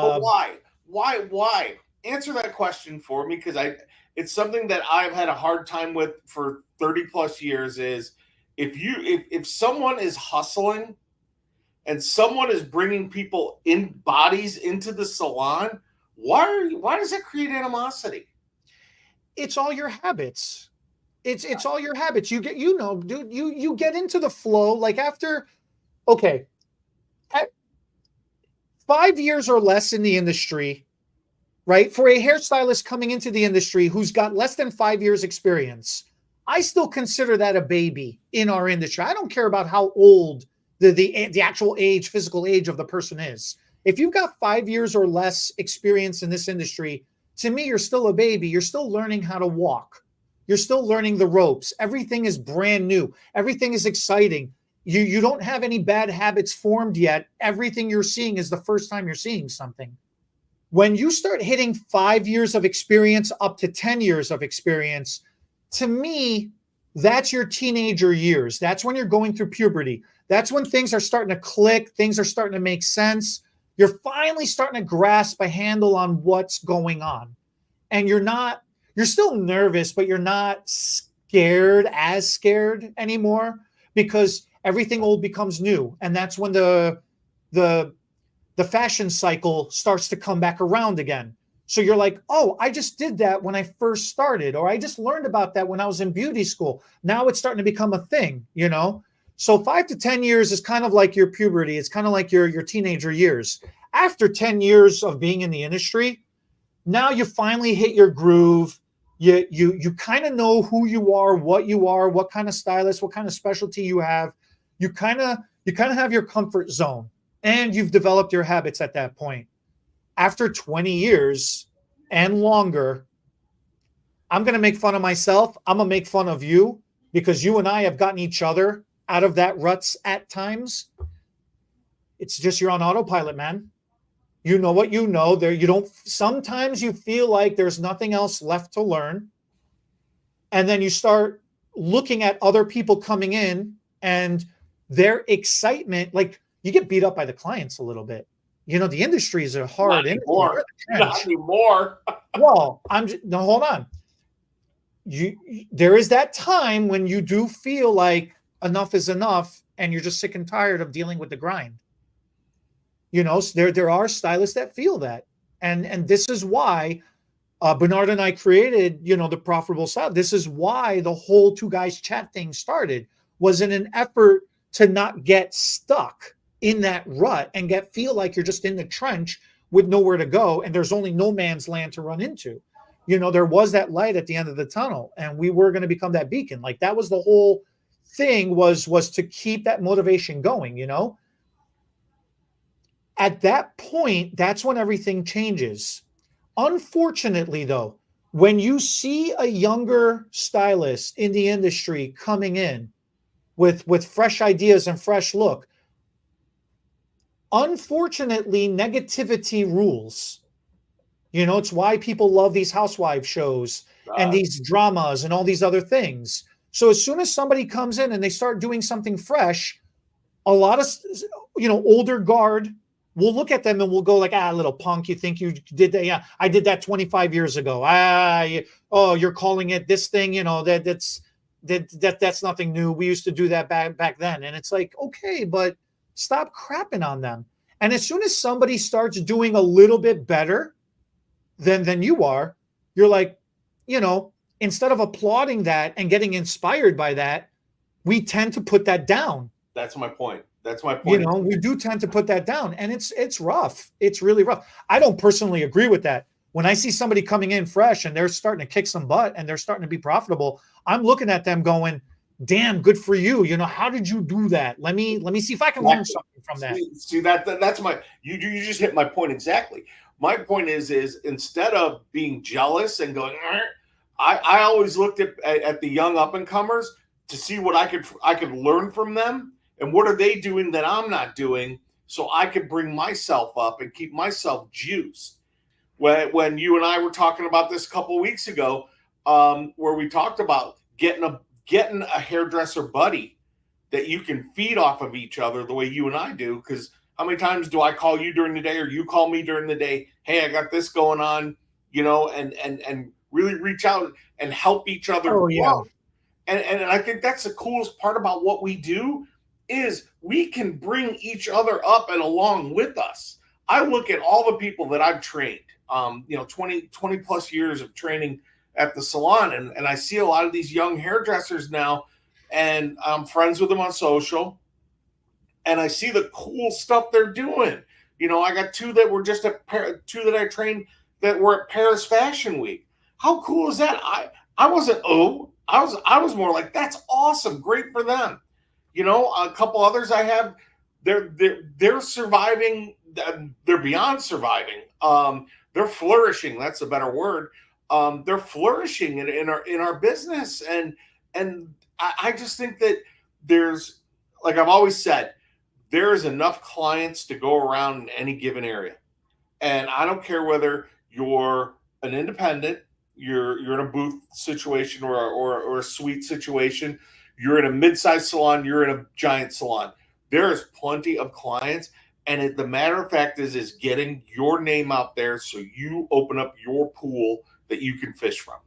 But why? Why? Answer that question for me, because it's something that I've had a hard time with for 30 plus years. Is if someone is hustling and someone is bringing people in bodies into the salon, why does that create animosity? It's all your habits. It's all your habits. You get, dude, you get into the flow. Like after, okay, at 5 years or less in the industry, right? For a hairstylist coming into the industry who's got less than 5 years experience, I still consider that a baby in our industry. I don't care about how old the actual age, physical age of the person is. If you've got 5 years or less experience in this industry, to me, you're still a baby. You're still learning how to walk. You're still learning the ropes. Everything is brand new. Everything is exciting. You don't have any bad habits formed yet. Everything you're seeing is the first time you're seeing something. When you start hitting 5 years of experience up to 10 years of experience, to me, that's your teenager years. That's when you're going through puberty. That's when things are starting to click. Things are starting to make sense. You're finally starting to grasp a handle on what's going on. And you're still nervous, but you're not as scared anymore, because everything old becomes new. And that's when the fashion cycle starts to come back around again. So you're like, oh, I just did that when I first started, or I just learned about that when I was in beauty school. Now it's starting to become a thing, So 5 to 10 years is kind of like your puberty. It's kind of like your teenager years. After 10 years of being in the industry, now you finally hit your groove. You kind of know who you are, what kind of stylist, what kind of specialty you have. You kind of have your comfort zone, and you've developed your habits at that point. After 20 years and longer, I'm going to make fun of myself. I'm going to make fun of you, because you and I have gotten each other out of that ruts at times. It's just you're on autopilot, man. You know what you know. Sometimes you feel like there's nothing else left to learn. And then you start looking at other people coming in and their excitement. Like, you get beat up by the clients a little bit. The industry is a hard industry. Not anymore. Well, no, hold on. There is that time when you do feel like enough is enough, and you're just sick and tired of dealing with the grind. There are stylists that feel that, and this is why Bernard and I created, the Profitable Style. This is why the whole Two Guys Chat thing started, was in an effort to not get stuck in that rut and feel like you're just in the trench with nowhere to go, and there's only no man's land to run into. There was that light at the end of the tunnel, and we were going to become that beacon. Like, that was the whole thing, was to keep that motivation going. At that point, that's when everything changes. Unfortunately, though, when you see a younger stylist in the industry coming in with fresh ideas and fresh look, unfortunately, negativity rules. It's why people love these housewife shows and these dramas and all these other things. So as soon as somebody comes in and they start doing something fresh, a lot of, older guard will look at them and we'll go like, little punk, you think you did that? Yeah, I did that 25 years ago. You're calling it this thing, that's nothing new. We used to do that back then. And it's like, okay, but stop crapping on them. And as soon as somebody starts doing a little bit better than you are, you're like, instead of applauding that and getting inspired by that, we tend to put that down. That's my point. We do tend to put that down, and it's rough. It's really rough. I don't personally agree with that. When I see somebody coming in fresh and they're starting to kick some butt and they're starting to be profitable, I'm looking at them going, damn, good for you. How did you do that? Let me see if I can learn something from that. See that's you just hit my point exactly. My point is instead of being jealous and going, I always looked at the young up and comers to see what I could learn from them, and what are they doing that I'm not doing, so I could bring myself up and keep myself juiced. When you and I were talking about this a couple of weeks ago, where we talked about getting a hairdresser buddy that you can feed off of each other the way you and I do, because How many times do I call you during the day, or you call me during the day? Hey, I got this going on, and really reach out and help each other Oh yeah. grow. And I think that's the coolest part about what we do is we can bring each other up and along with us. I look at all the people that I've trained, 20 plus years of training at the salon, and I see a lot of these young hairdressers now, and I'm friends with them on social, and I see the cool stuff they're doing. I got two that were just two that I trained that were at Paris Fashion Week. How cool is that? I wasn't I was more like, that's awesome, great for them. A couple others I have, they're surviving, they're beyond surviving. They're flourishing. That's a better word. They're flourishing in our business, and I just think that there's, like I've always said, there is enough clients to go around in any given area. And I don't care whether you're an independent, you're in a booth situation, or a suite situation, you're in a mid-sized salon, you're in a giant salon. There is plenty of clients. And the matter of fact is getting your name out there so you open up your pool that you can fish from.